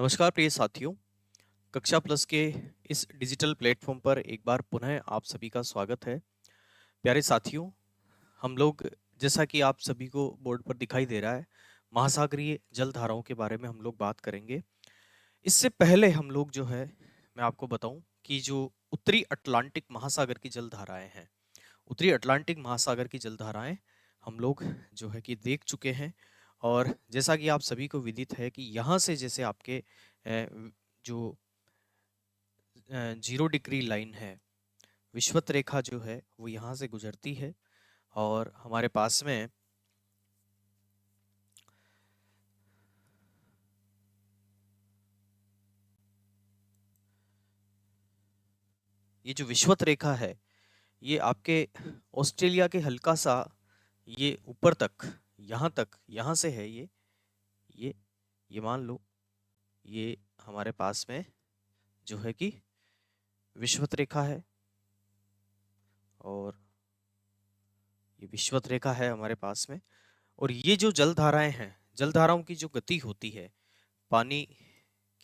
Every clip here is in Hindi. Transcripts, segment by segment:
नमस्कार प्रिय साथियों। कक्षा प्लस के इस डिजिटल प्लेटफॉर्म पर एक बार पुनः आप सभी का स्वागत है। प्यारे साथियों, हम लोग, जैसा कि आप सभी को बोर्ड पर दिखाई दे रहा है, महासागरीय जल धाराओं के बारे में हम लोग बात करेंगे। इससे पहले हम लोग जो है, मैं आपको बताऊं कि जो उत्तरी अटलांटिक महासागर की जल धाराएं हैं, उत्तरी अटलांटिक महासागर की जल धाराएं हम लोग जो है कि देख चुके हैं। और जैसा कि आप सभी को विदित है कि यहाँ से जैसे आपके जो 0 डिग्री लाइन है, विषुवत रेखा जो है वो यहाँ से गुजरती है। और हमारे पास में ये जो विषुवत रेखा है, ये आपके ऑस्ट्रेलिया के हल्का सा ये ऊपर तक, यहाँ तक, यहाँ से है ये ये मान लो, ये हमारे पास में जो है कि विषुवत रेखा है। और ये विषुवत रेखा है हमारे पास में। और ये जो जल धाराएं हैं, जल धाराओं की जो गति होती है, पानी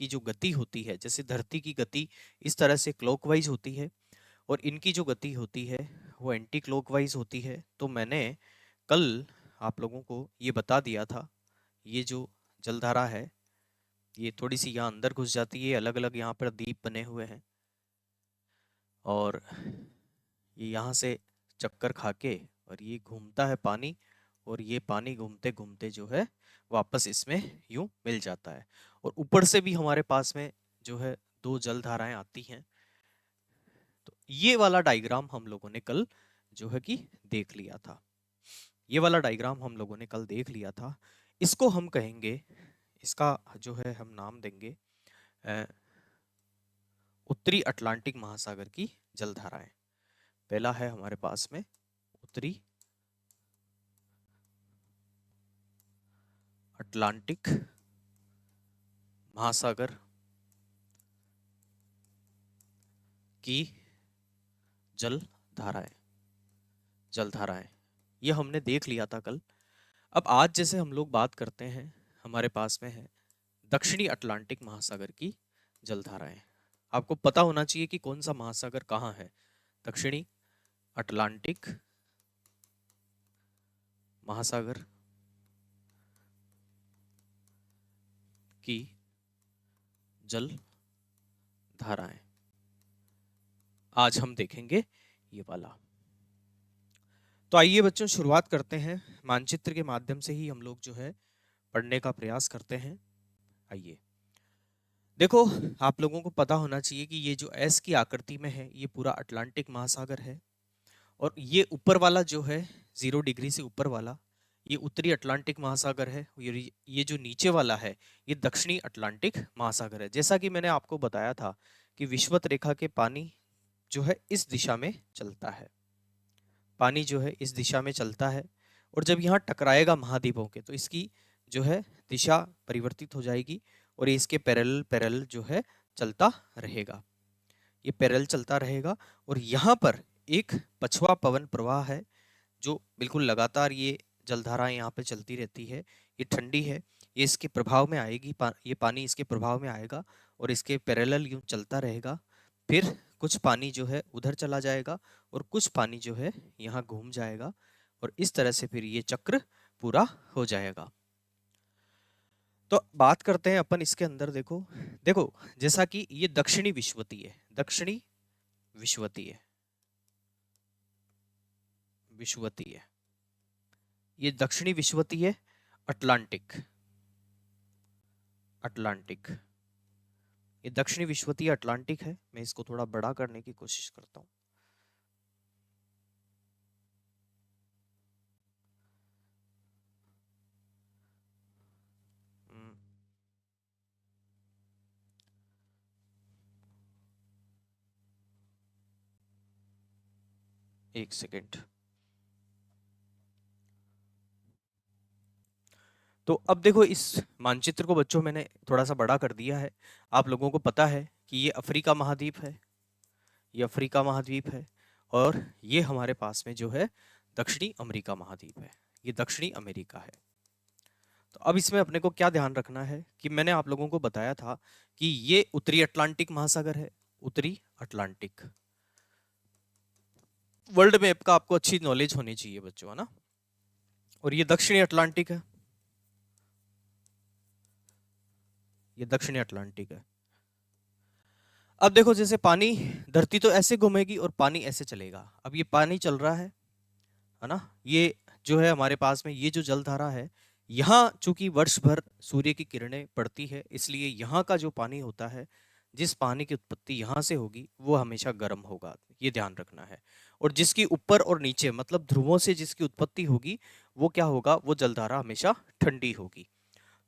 की जो गति होती है, जैसे धरती की गति इस तरह से क्लॉकवाइज होती है, और इनकी जो गति होती है वो एंटी क्लॉकवाइज होती है। तो मैंने कल आप लोगों को ये बता दिया था, ये जो जलधारा है ये थोड़ी सी यहाँ अंदर घुस जाती है, अलग अलग यहाँ पर द्वीप बने हुए हैं, और ये यहाँ से चक्कर खा के और ये घूमता है पानी, और ये पानी घूमते घूमते जो है वापस इसमें यूं मिल जाता है। और ऊपर से भी हमारे पास में जो है दो जल धाराएं आती हैं। तो ये वाला डायग्राम हम लोगों ने कल जो है कि देख लिया था, ये वाला डायग्राम हम लोगों ने कल देख लिया था। इसको हम कहेंगे, इसका जो है हम नाम देंगे अ, उत्तरी अटलांटिक महासागर की जलधाराएं। पहला है हमारे पास में उत्तरी अटलांटिक महासागर की जल धाराएं, जल धाराएं ये हमने देख लिया था कल। अब आज जैसे हम लोग बात करते हैं, हमारे पास में है दक्षिणी अटलांटिक महासागर की जलधाराएं। आपको पता होना चाहिए कि कौन सा महासागर कहाँ है। दक्षिणी अटलांटिक महासागर की जल धाराएं आज हम देखेंगे ये वाला। तो आइए बच्चों, शुरुआत करते हैं। मानचित्र के माध्यम से ही हम लोग जो है पढ़ने का प्रयास करते हैं। आइए देखो, आप लोगों को पता होना चाहिए कि ये जो एस की आकृति में है ये पूरा अटलांटिक महासागर है, और ये ऊपर वाला जो है 0 डिग्री से ऊपर वाला, ये उत्तरी अटलांटिक महासागर है। ये जो नीचे वाला है ये दक्षिणी अटलांटिक महासागर है। जैसा कि मैंने आपको बताया था कि विषुवत रेखा के पानी जो है इस दिशा में चलता है, पानी जो है इस दिशा में चलता है, और जब यहाँ टकराएगा महाद्वीपों के तो इसकी जो है दिशा परिवर्तित हो जाएगी, और ये इसके पैरेलल पैरेलल जो है चलता रहेगा, ये पैरेलल चलता रहेगा। और यहाँ पर एक पछुआ पवन प्रवाह है जो बिल्कुल लगातार ये जलधाराएं यहाँ पे चलती रहती है। ये ठंडी है, ये इसके प्रभाव में आएगी, ये पानी इसके प्रभाव में आएगा और इसके पैरेलल यूं चलता रहेगा। फिर कुछ पानी जो है उधर चला जाएगा और कुछ पानी जो है यहाँ घूम जाएगा, और इस तरह से फिर ये चक्र पूरा हो जाएगा। तो बात करते हैं अपन इसके अंदर। देखो देखो, जैसा कि ये दक्षिणी विषुवतीय है, दक्षिणी विषुवतीय, विषुवतीय, ये दक्षिणी विषुवतीय अटलांटिक, अटलांटिक, ये दक्षिणी विषुवतीय अटलांटिक है। मैं इसको थोड़ा बड़ा करने की कोशिश करता हूँ। हम्म, एक सेकेंड। तो अब देखो, इस मानचित्र को बच्चों मैंने थोड़ा सा बड़ा कर दिया है। आप लोगों को पता है कि ये अफ्रीका महाद्वीप है, ये अफ्रीका महाद्वीप है, और ये हमारे पास में जो है दक्षिणी अमेरिका महाद्वीप है, ये दक्षिणी अमेरिका है। तो अब इसमें अपने को क्या ध्यान रखना है कि मैंने आप लोगों को बताया था कि ये उत्तरी अटलांटिक महासागर है, उत्तरी अटलांटिक। वर्ल्ड मैप का आपको अच्छी नॉलेज होनी चाहिए बच्चों, है ना। और ये दक्षिणी अटलांटिक है, ये दक्षिणी अटलांटिक है। अब देखो जैसे पानी, धरती तो ऐसे घूमेगी और पानी ऐसे चलेगा। अब ये पानी चल रहा है ना। ये जो है हमारे पास में ये जो जलधारा है, यहाँ चूंकि वर्ष भर सूर्य की किरणें पड़ती है, इसलिए यहाँ का जो पानी होता है, जिस पानी की उत्पत्ति यहाँ से होगी वो हमेशा गर्म होगा, ये ध्यान रखना है। और जिसकी ऊपर और नीचे मतलब ध्रुवों से जिसकी उत्पत्ति होगी वो क्या होगा, वो जलधारा हमेशा ठंडी होगी।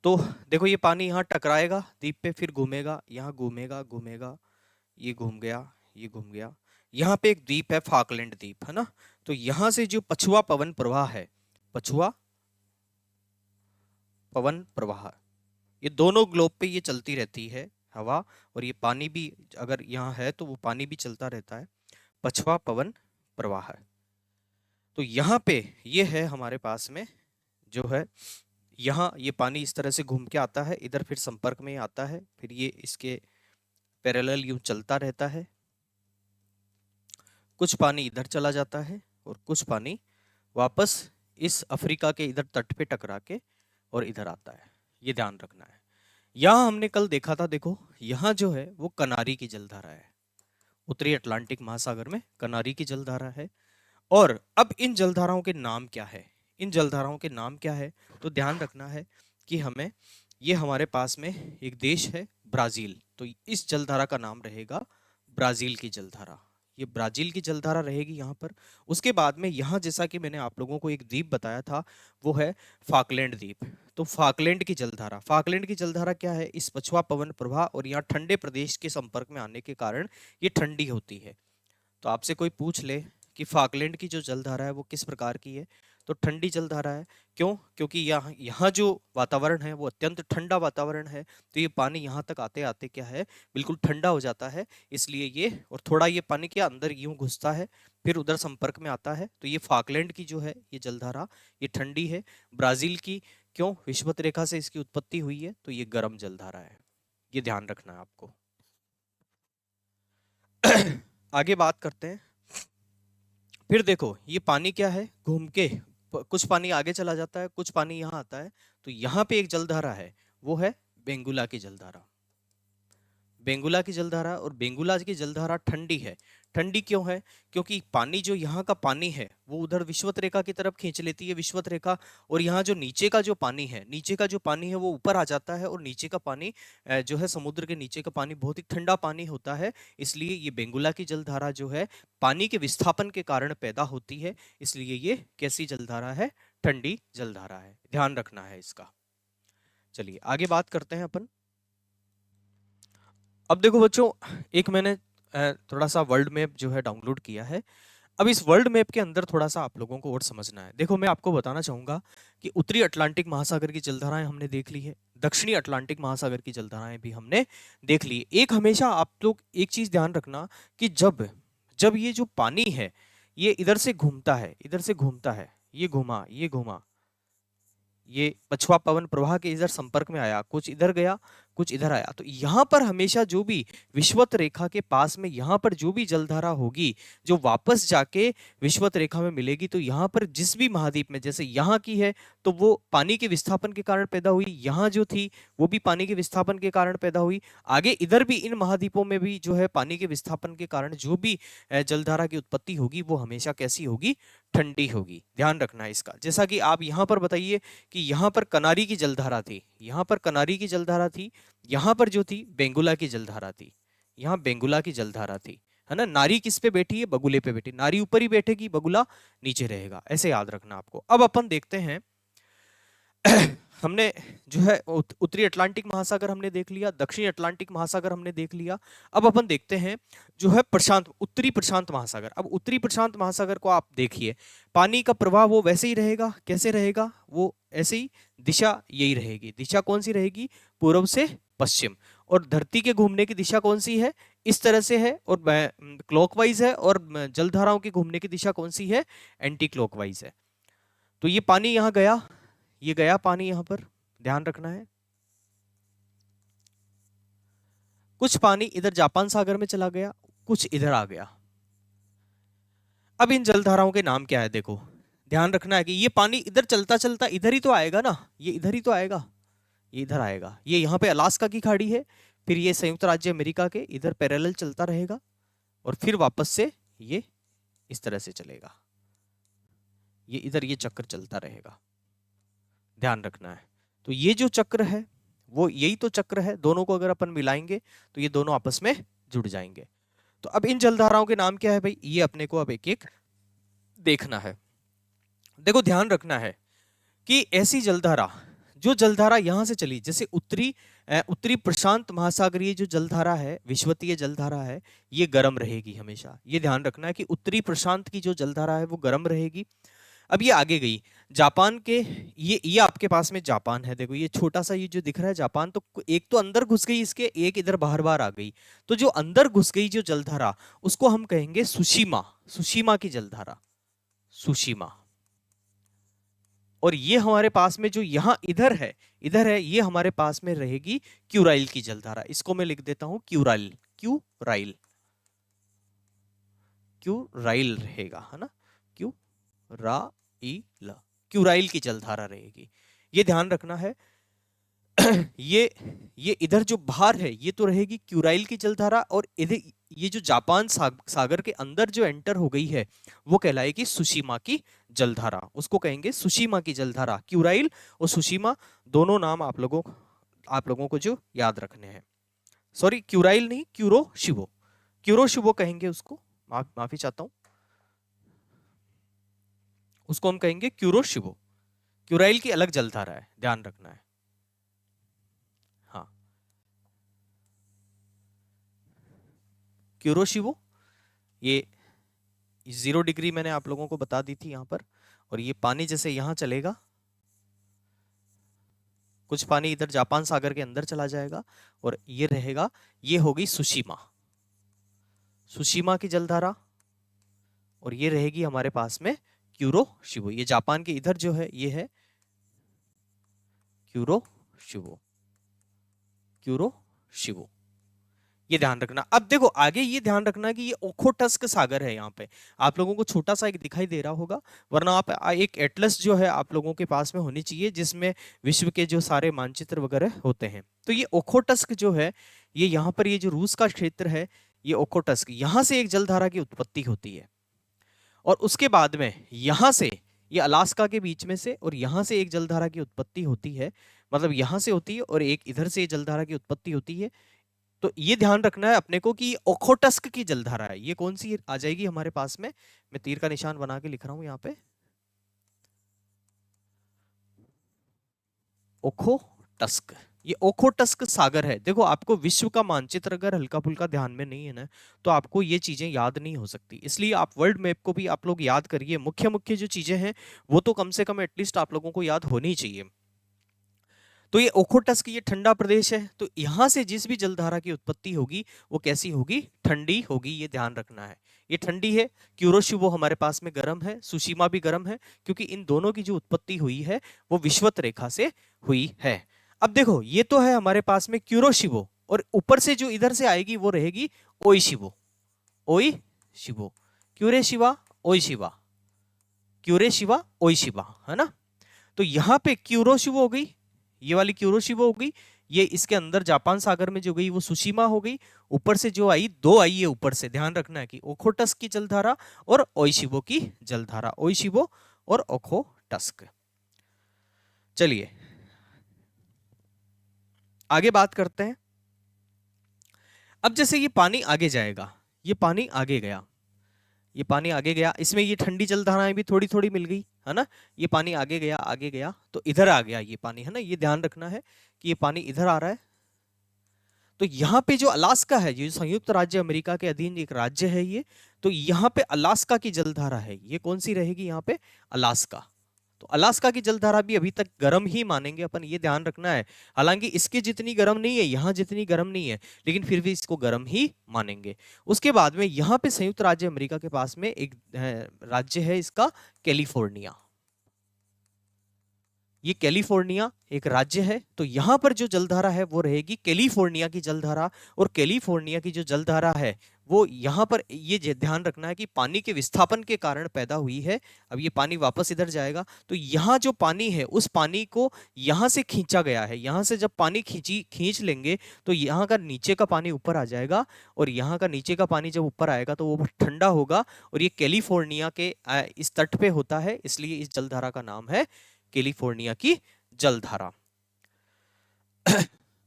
तो देखो ये पानी यहाँ टकराएगा द्वीप पे, फिर घूमेगा, यहाँ घूमेगा घूमेगा, ये घूम गया, ये घूम गया। यहाँ पे एक द्वीप है फाकलैंड द्वीप, है ना। तो यहाँ से जो पछुआ पवन प्रवाह है, पछुआ पवन प्रवाह, ये दोनों ग्लोब पे ये चलती रहती है हवा, और ये पानी भी अगर यहाँ है तो वो पानी भी चलता रहता है, पछुआ पवन प्रवाह है। तो यहाँ पे ये है हमारे पास में जो है, यहाँ ये पानी इस तरह से घूम के आता है, इधर फिर संपर्क में आता है, फिर ये इसके पैरेलल यूं चलता रहता है। कुछ पानी इधर चला जाता है और कुछ पानी वापस इस अफ्रीका के इधर तट पे टकरा के और इधर आता है, ये ध्यान रखना है। यहाँ हमने कल देखा था, देखो यहाँ जो है वो कनारी की जलधारा है, उत्तरी अटलांटिक महासागर में कनारी की जलधारा है। और अब इन जलधाराओं के नाम क्या है, इन जलधाराओं के नाम क्या है, तो ध्यान रखना है कि हमें, ये हमारे पास में एक देश है ब्राजील, तो इस जलधारा का नाम रहेगा ब्राजील की जलधारा, ये ब्राजील की जलधारा रहेगी यहाँ पर। उसके बाद में यहाँ जैसा कि मैंने आप लोगों को एक द्वीप बताया था, वो है फाकलैंड द्वीप। तो फाकलैंड की जलधारा, फाकलैंड की जलधारा क्या है, इस पछुआ पवन प्रवाह और यहाँ ठंडे प्रदेश के संपर्क में आने के कारण ये ठंडी होती है। तो आपसे कोई पूछ ले कि फाकलैंड की जो जलधारा है वो किस प्रकार की है, तो ठंडी जलधारा है। क्यों? क्योंकि यहाँ यहाँ जो वातावरण है वो अत्यंत ठंडा वातावरण है, तो ये पानी यहाँ तक आते आते क्या है, बिल्कुल ठंडा हो जाता है, इसलिए ये, और थोड़ा ये पानी के अंदर यूं घुसता है, फिर उधर संपर्क में आता है, तो ये फाकलैंड की जो है ये जलधारा, ये ठंडी है। ब्राजील की, क्यों, विषुवत रेखा से इसकी उत्पत्ति हुई है, तो ये गर्म जलधारा है, ये ध्यान रखना है आपको। आगे बात करते हैं। फिर देखो ये पानी क्या है, घूम के कुछ पानी आगे चला जाता है, कुछ पानी यहाँ आता है। तो यहाँ पे एक जलधारा है, वो है बेंगुला की जलधारा, बेंगुला की जलधारा। और बेंगुला की जलधारा ठंडी है। ठंडी क्यों है? क्योंकि पानी जो यहाँ का पानी है वो उधर विषुवत रेखा की तरफ खींच लेती है, विषुवत रेखा, और यहाँ जो नीचे का जो पानी है, नीचे का जो पानी है वो ऊपर आ जाता है, और नीचे का पानी जो है समुद्र के नीचे का पानी बहुत ही ठंडा पानी होता है, इसलिए ये बेंगुला की जलधारा जो है पानी के विस्थापन के कारण पैदा होती है, इसलिए ये कैसी जलधारा है, ठंडी जलधारा है, ध्यान रखना है इसका। चलिए आगे बात करते हैं अपन। अब देखो बच्चों, एक मैंने थोड़ा सा वर्ल्ड मैप जो है डाउनलोड किया है। अब इस वर्ल्ड मैप के अंदर थोड़ा सा आप लोगों को और समझना है। देखो मैं आपको बताना चाहूंगा कि उत्तरी अटलांटिक महासागर की जलधाराएं हमने देख ली है, दक्षिणी अटलांटिक महासागर की जलधाराएं भी हमने देख ली। एक हमेशा आप लोग एक चीज ध्यान रखना कि जब जब ये जो पानी है ये इधर से घूमता है, इधर से घूमता है, ये घूमा, ये घूमा, ये पछुआ पवन प्रवाह के इधर संपर्क में आया, कुछ इधर गया, कुछ इधर आया, तो यहाँ पर हमेशा जो भी विषुवत रेखा के पास में यहाँ पर जो भी जलधारा होगी जो वापस जाके विषुवत रेखा में मिलेगी, तो यहाँ पर जिस भी महाद्वीप में, जैसे यहाँ की है तो वो पानी के विस्थापन के कारण पैदा हुई, यहाँ जो थी वो भी पानी के विस्थापन के कारण पैदा हुई, आगे इधर भी इन महाद्वीपों में भी जो है पानी के विस्थापन के कारण जो भी जलधारा की उत्पत्ति होगी वो हमेशा कैसी होगी, ठंडी होगी, ध्यान रखना है इसका। जैसा कि आप यहाँ पर बताइए कि यहाँ पर कनारी की जलधारा थी, यहाँ पर कनारी की जलधारा थी, यहाँ पर जो थी बेंगुला की जलधारा थी, यहाँ बेंगुला की जलधारा थी, है ना। नारी किस पे बैठी है, बगुले पे बैठी, नारी ऊपर ही बैठेगी, बगुला नीचे रहेगा, ऐसे याद रखना आपको। अब अपन देखते हैं हमने जो है उत्तरी अटलांटिक महासागर हमने देख लिया, दक्षिणी अटलांटिक महासागर हमने देख लिया। अब अपन देखते हैं जो है उत्तरी प्रशांत महासागर। अब उत्तरी प्रशांत महासागर को आप देखिए, पानी का प्रवाह वो वैसे ही रहेगा, कैसे रहेगा, वो ऐसे ही, दिशा यही रहेगी। दिशा कौन सी रहेगी, पूर्व से पश्चिम। और धरती के घूमने की दिशा कौन सी है, इस तरह से है, और क्लॉकवाइज है। और जलधाराओं के घूमने की दिशा कौन सी है, एंटी क्लॉकवाइज है। तो ये पानी यहाँ गया, ये गया पानी यहाँ पर, ध्यान रखना है। कुछ पानी इधर जापान सागर में चला गया, कुछ इधर आ गया। अब इन जलधाराओं के नाम क्या है देखो, ध्यान रखना है कि ये पानी इधर चलता चलता इधर ही तो आएगा ना, ये इधर ही तो आएगा, ये इधर आएगा, ये यहाँ पे अलास्का की खाड़ी है, फिर ये संयुक्त राज्य अमेरिका के इधर पैरेलल चलता रहेगा और फिर वापस से ये इस तरह से चलेगा, ये इधर ये चक्र चलता रहेगा, ध्यान रखना है। तो ये जो चक्र है वो यही तो चक्र है, दोनों को अगर अपन मिलाएंगे तो ये दोनों आपस में जुड़ जाएंगे। तो अब इन जलधाराओं के नाम क्या है भाई, ये अपने को अब एक एक देखना है। देखो ध्यान रखना है कि ऐसी जलधारा, जो जलधारा यहां से चली, जैसे उत्तरी प्रशांत महासागरीय जो जलधारा है, विश्वतीय जलधारा है, ये गर्म रहेगी हमेशा, ये ध्यान रखना है कि उत्तरी प्रशांत की जो जलधारा है वो गर्म रहेगी। अब ये आगे गई जापान के, ये आपके पास में जापान है, देखो ये छोटा सा ये जो दिख रहा है जापान, तो एक तो अंदर घुस गई इसके, एक इधर बाहर बाहर आ गई, तो जो अंदर घुस गई जो जलधारा उसको हम कहेंगे सुशीमा, सुशीमा की जलधारा, सुशीमा। और ये हमारे पास में जो यहां इधर है ये हमारे पास में रहेगी क्यूराइल की जलधारा, इसको मैं लिख देता हूं क्यूराइल, क्यूराइल, क्यूराइल रहेगा, है ना, क्यूराइल, क्यूराइल की जलधारा रहेगी, ये ध्यान रखना है। ये इधर जो बाहर है ये तो रहेगी क्यूराइल की जलधारा, और इधर ये जो जापान सागर के अंदर जो एंटर हो गई है वो कहलाएगी सुशीमा की जलधारा, उसको कहेंगे सुशीमा की जलधारा। क्यूराइल और सुशीमा दोनों नाम आप लोगों को जो याद रखने हैं, सॉरी क्यूराइल नहीं, क्यूरोशिबो, क्यूरोशिबो कहेंगे उसको, माफी चाहता हूं, उसको हम कहेंगे क्यूरोशिबो। क्यूराइल की अलग जलधारा है, ध्यान रखना है। हाँ, क्यूरोशिबो ये 0 डिग्री मैंने आप लोगों को बता दी थी यहां पर, और ये पानी जैसे यहां चलेगा, कुछ पानी इधर जापान सागर के अंदर चला जाएगा और ये रहेगा, ये होगी सुशीमा, सुशीमा की जलधारा, और ये रहेगी हमारे पास में क्यूरोशिबो। ये जापान के इधर जो है ये है क्यूरोशिबो, क्यूरोशिबो, ये ध्यान रखना। अब देखो आगे ये ध्यान रखना कि ये ओखोटस्क सागर है, यहाँ पे आप लोगों को छोटा सा एक दिखाई दे रहा होगा, वरना आप एक एटलस जो है आप लोगों के पास में होनी चाहिए जिसमें विश्व के जो सारे मानचित्र वगैरह होते हैं। तो ये ओखोटस्क जो है, ये यहाँ पर ये जो रूस का क्षेत्र है, ये ओखोटस्क, यहाँ से एक जलधारा की उत्पत्ति होती है, और उसके बाद में यहाँ से ये अलास्का के बीच में से और यहाँ से एक जलधारा की उत्पत्ति होती है, मतलब यहाँ से होती है और एक इधर से जलधारा की उत्पत्ति होती है। तो ये ध्यान रखना है अपने को कि ओखोटस्क की जलधारा है, ये कौन सी आ जाएगी हमारे पास में, मैं तीर का निशान बना के लिख रहा हूं यहाँ पे, ओखोटस्क, ये ओखोटस्क सागर है। देखो आपको विश्व का मानचित्र अगर हल्का फुल्का ध्यान में नहीं है ना, तो आपको ये चीजें याद नहीं हो सकती, इसलिए आप वर्ल्ड मैप को भी आप लोग याद करिए, मुख्य मुख्य जो चीजें हैं वो तो कम से कम एटलीस्ट आप लोगों को याद होनी चाहिए। तो ये ओखोटस्क ये ठंडा प्रदेश है, तो यहां से जिस भी जलधारा की उत्पत्ति होगी वो कैसी होगी, ठंडी होगी, ये ध्यान रखना है, ये ठंडी है। क्यूरोशिबो हमारे पास में गर्म है, सुशीमा भी गर्म है, क्योंकि इन दोनों की जो उत्पत्ति हुई है वो विषुवत रेखा से हुई है। अब देखो ये तो है हमारे पास में क्यूरोशिबो, और ऊपर से जो इधर से आएगी वो रहेगी ओइशिबो, ओइशिबो, क्यूरेशिबा ओइशिबा, क्यूरेशिबा ओइशिबा, है ना। तो यहाँ पे क्यूरोशिबो हो गई, ये वाली क्यूरोशिबो हो गई, ये इसके अंदर जापान सागर में जो गई वो सुशीमा हो गई, ऊपर से जो आई दो आई है ऊपर से, ध्यान रखना है कि ओखोटस्क की जलधारा और ओइशिबो की जलधारा, ओइशिबो और ओखोटस्क। चलिए आगे बात करते हैं। अब जैसे ये पानी आगे जाएगा, ये पानी आगे गया, ये पानी आगे गया, इसमें ये ठंडी जलधाराएं भी थोड़ी थोड़ी मिल गई, है ना, ये पानी आगे गया तो इधर आ गया ये पानी, है ना, ये ध्यान रखना है कि ये पानी इधर आ रहा है। तो यहाँ पे जो अलास्का है, ये संयुक्त राज्य अमेरिका के अधीन एक राज्य है ये, तो यहाँ पे अलास्का की जलधारा है, ये कौन सी रहेगी यहाँ पे, अलास्का। तो अलास्का की जलधारा भी अभी तक गर्म ही मानेंगे अपन, ये ध्यान रखना है, हालांकि इसके जितनी गर्म नहीं है, यहाँ जितनी गर्म नहीं है, लेकिन फिर भी इसको गर्म ही मानेंगे। उसके बाद में यहाँ पे संयुक्त राज्य अमेरिका के पास में एक राज्य है इसका कैलिफोर्निया, ये कैलिफोर्निया एक राज्य है, तो यहां पर जो जलधारा है वो रहेगी कैलिफोर्निया की जलधारा। और कैलिफोर्निया की जो जलधारा है वो यहां पर ये ध्यान रखना है कि पानी के विस्थापन के कारण पैदा हुई है। अब ये पानी वापस इधर जाएगा, तो यहाँ जो पानी है उस पानी को यहाँ से खींचा गया है। यहाँ से जब पानी खींच लेंगे तो यहाँ का नीचे का पानी ऊपर आ जाएगा, और यहाँ का नीचे का पानी जब ऊपर आएगा तो वो ठंडा होगा, और ये कैलिफोर्निया के इस तट पे होता है, इसलिए इस जलधारा का नाम है कैलिफोर्निया की जलधारा।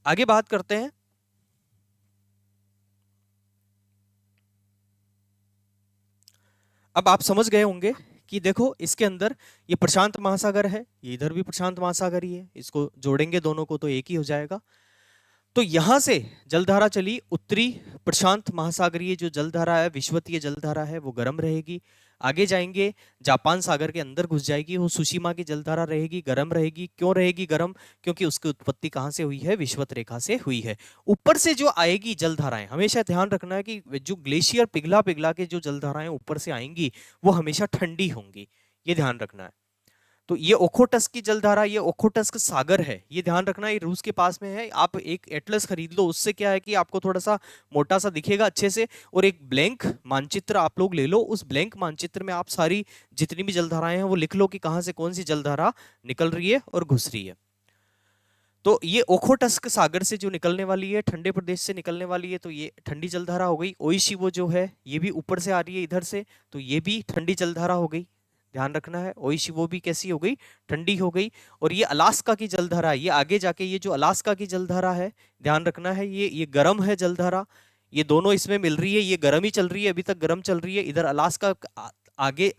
आगे बात करते हैं। अब आप समझ गए होंगे कि देखो इसके अंदर ये प्रशांत महासागर है, ये इधर भी प्रशांत महासागर ही है, इसको जोड़ेंगे दोनों को तो एक ही हो जाएगा। तो यहां से जलधारा चली उत्तरी प्रशांत महासागरीय जो जलधारा है, विश्वतीय जलधारा है, वो गर्म रहेगी। आगे जाएंगे जापान सागर के अंदर घुस जाएगी, वो सुशीमा की जलधारा रहेगी, गर्म रहेगी। क्यों रहेगी गर्म? क्योंकि उसकी उत्पत्ति कहां से हुई है? विषुवत रेखा से हुई है। ऊपर से जो आएगी जलधाराएं, हमेशा ध्यान रखना है कि जो ग्लेशियर पिघला पिघला के जो जलधाराएं ऊपर से आएंगी वो हमेशा ठंडी होंगी, ये ध्यान रखना है। तो ये ओखोटस्क की जलधारा, ये ओखोटस्क सागर है, ये ध्यान रखना, ये रूस के पास में है। आप एक एटलस खरीद लो, उससे क्या है कि आपको थोड़ा सा मोटा सा दिखेगा अच्छे से, और एक ब्लैंक मानचित्र आप लोग ले लो। उस ब्लैंक मानचित्र में आप सारी जितनी भी जलधाराएं हैं वो लिख लो कि कहां से कौन सी जलधारा निकल रही है और घुस रही है। तो ये ओखोटस्क सागर से जो निकलने वाली है, ठंडे प्रदेश से निकलने वाली है, तो ये ठंडी जलधारा हो गई। ओइशिवो जो है ये भी ऊपर से आ रही है इधर से, तो ये भी ठंडी जलधारा हो गई, ध्यान रखना है। ओइशिवो भी कैसी हो गई? ठंडी हो गई। और ये अलास्का की जलधारा है, ये आगे जाके ये जो अलास्का की जलधारा है, ध्यान रखना है, ये गर्म है जलधारा। ये दोनों इसमें मिल रही है, ये गर्म ही चल रही है, अभी तक गर्म चल रही है। इधर अलास्का आगे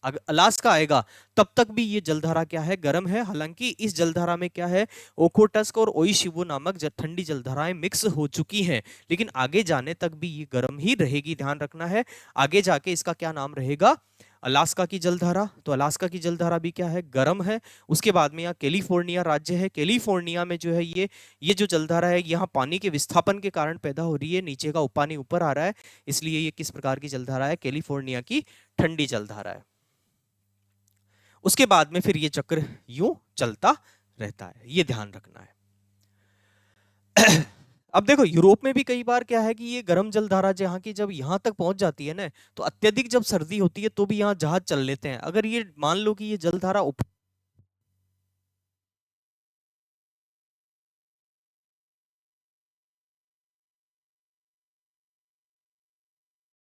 अलास्का आएगा तब तक भी ये जलधारा क्या है? गर्म है। हालांकि इस जलधारा में क्या है? ओखोटस्क और ओइशिवो नामक ठंडी जलधाराएं मिक्स हो चुकी हैं, लेकिन आगे जाने तक भी ये गर्म ही रहेगी, ध्यान रखना है। आगे जाके इसका क्या नाम रहेगा? अलास्का की जलधारा। तो अलास्का की जलधारा भी क्या है? गर्म है। उसके बाद में यहाँ कैलिफोर्निया राज्य है, कैलिफोर्निया में जो है ये जो जलधारा है यहाँ पानी के विस्थापन के कारण पैदा हो रही है, नीचे का पानी ऊपर आ रहा है, इसलिए ये किस प्रकार की जलधारा है? कैलिफोर्निया की ठंडी जलधारा है। उसके बाद में फिर ये चक्र यूं चलता रहता है, ये ध्यान रखना है। अब देखो यूरोप में भी कई बार क्या है कि ये गर्म जलधारा जहाँ की जब यहाँ तक पहुंच जाती है ना, तो अत्यधिक जब सर्दी होती है तो भी यहाँ जहाज चल लेते हैं। अगर ये मान लो कि ये जलधारा